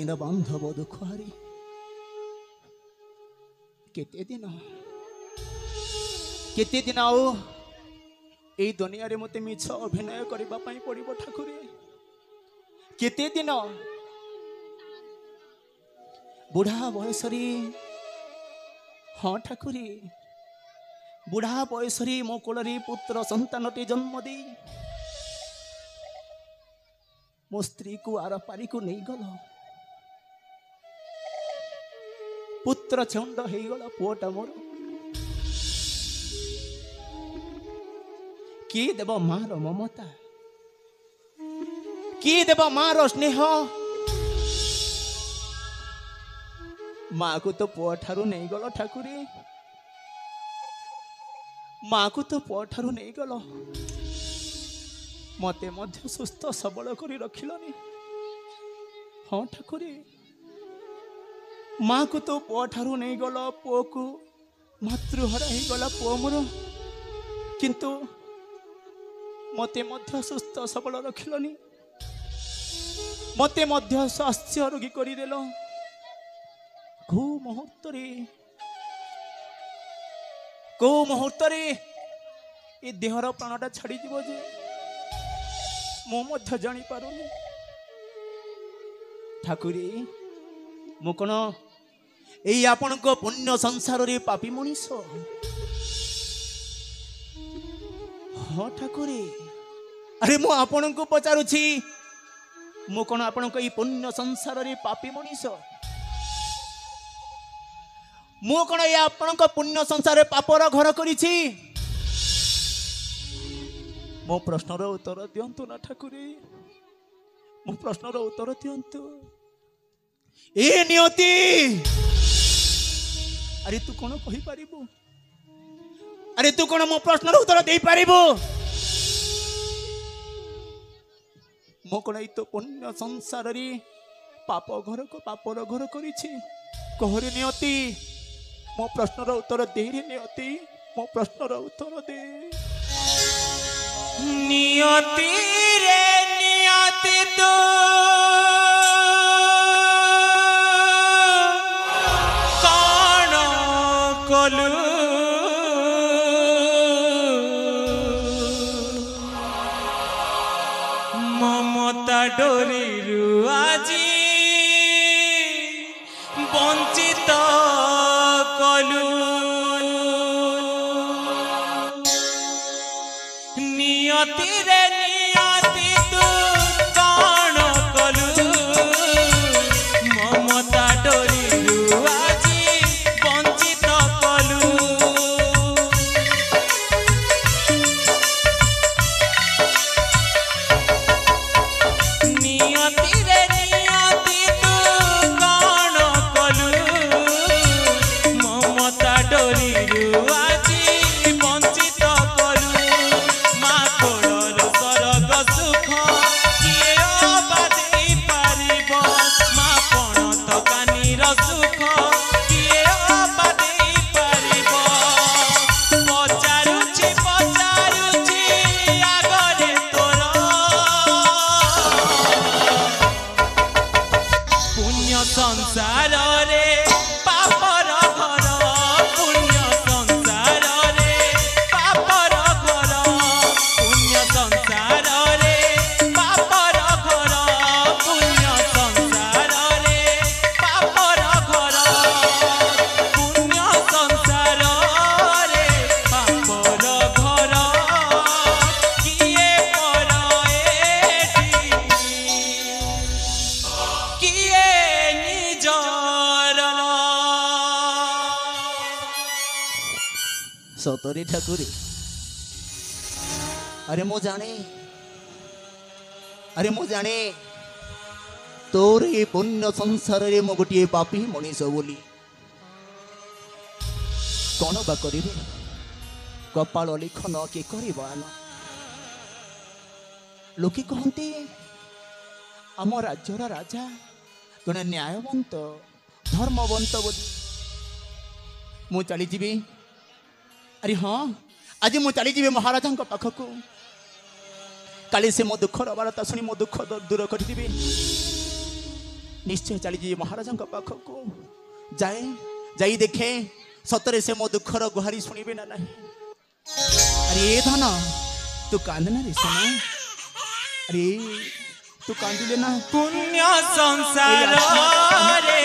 दीन बांधव दुखहारी केते दिन आओ ए दुनिया रे मते मिछ अभिनय करबा पई पड़िबो ठाकुरे केते दिन बुढ़ा बयसरी हाँ ठाकुरी बुढ़ा बयसरी मो कोलरी पुत्र संतानटी जन्म दे मो स्त्री को आर पारी को नहीं गल पुत्र चंड हो गला पुआटा मोर किए देव मार ममता किए देव मार स्नेह माँ को तो पुआ ठारू नहीं गल ठाकुरी माँ को तो पुआ ठारू नहीं गल मते मध्य सुस्थ सबल करी रखिलनी हाँ ठाकुरी माँ को तो पुआ ठारू नहीं गल पुओ को मातृहरा ही गला पुओ मोर किंतु मते मध्य सुस्थ सबल रखिलनी मते मध्य स्वास्थ्य रोगी करदेल को मुहूर्त ये देहर प्राणटा छाड़ी जीव जे मो मध्य जानी पारुनी ठाकुरी मु कौन यही आपण को पुण्य संसार रे पापी मनीष हाँ ठाकुरी अरे मु आपण को पचारुछि मु कौन आपण को ई पुण्य संसार रे पापी मनीष मु कौन ये आपण को पुण्य संसार पापर घर करिछि मो प्रश्नर उत्तर दियंतु ना ठाकुरी मो प्रश्नर उत्तर दियंतु ए नियति अरे तू कौन कहि पारिबु अरे तू कौन मो प्रश्नर उत्तर दे पारिबु मो कौन ई तो पुण्य संसार रे पाप घर को पापर घर करिछि कहरे नियति मो प्रश्नर उत्तर दे रे नियति मो प्रश्नर उत्तर दे नियति रे नियति तो कौन कलु ममता डोरी रुआजी वंचित कलु नियति रे नियति तू कौन कलु ममता डोरी रुआजी वंचित कलु नियति रे नियति तू कौन कलु ममता डोरी रुआजी वंचित कलु माँ कोड़र सरग सुख किए अबा देई पारिब माँ पणत कानीर सुख किए अबा देई पारिब पचारुछि आगरे तोर पुण्य संसार रे पापर घर पुण्य संसार रे पापर घर पुण्य संसार रे पापर घर पुण्य संसार रे पापर घर पुण्य संसार रे पापर घर किए पर एठी किए निजर सतरे ठाकुरी अरे मो जाने तोर ये पुण्य संसार रे मो गोटे पापी मनीष बोली कौन बा करिबे कपाल लिखन के करिबान लोके कहते आम राज्यर राजा जड़े न्यायवंत धर्मवंत बोली मु चली जीवी अरे हाँ आज मु चली जीवी महाराजा पाखक काली से मो दुखर वार्ता शुणी मो दुख दूर कर निश्चय चली महाराजा पाख को जाए जाई देखे सतरे से मो दुखर गुहारी शुणे ना नहीं। अरे धन तू कांदना रे सोना, अरे तू कांदिले ना पुण्य संसार रे